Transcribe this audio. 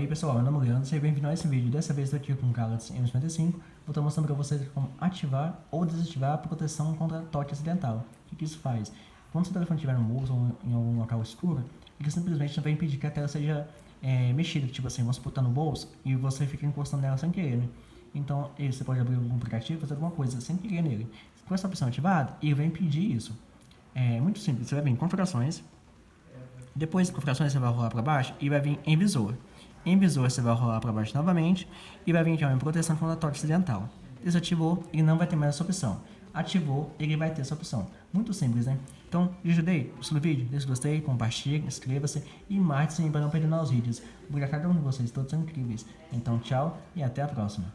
pessoal, meu nome é Leandro, seja bem-vindo a esse vídeo. Dessa vez estou aqui com o Galaxy M55. Vou estar mostrando para vocês como ativar ou desativar a proteção contra toque acidental. O que isso faz? Quando seu telefone estiver no bolso ou em algum local escuro, ele simplesmente vai impedir que a tela seja mexida. Tipo assim, vamos supor, tá no bolso e você fica encostando nela sem querer, né? Então, você pode abrir algum aplicativo, fazer alguma coisa sem querer nele. Com essa opção ativada, ele vai impedir isso. É muito simples, você vai vir em configurações. Depois de configurações, você vai rolar para baixo e vai vir em visor. Em visor, você vai rolar para baixo novamente e vai vir aqui em proteção contra toque acidental. Desativou, ele não vai ter mais essa opção. Ativou, ele vai ter essa opção. Muito simples, né? Então, ajudei, gostou do vídeo? Deixe gostei, compartilhe, inscreva-se e marque-se para não perder novos vídeos. Obrigado a cada um de vocês, todos são incríveis. Então, tchau e até a próxima.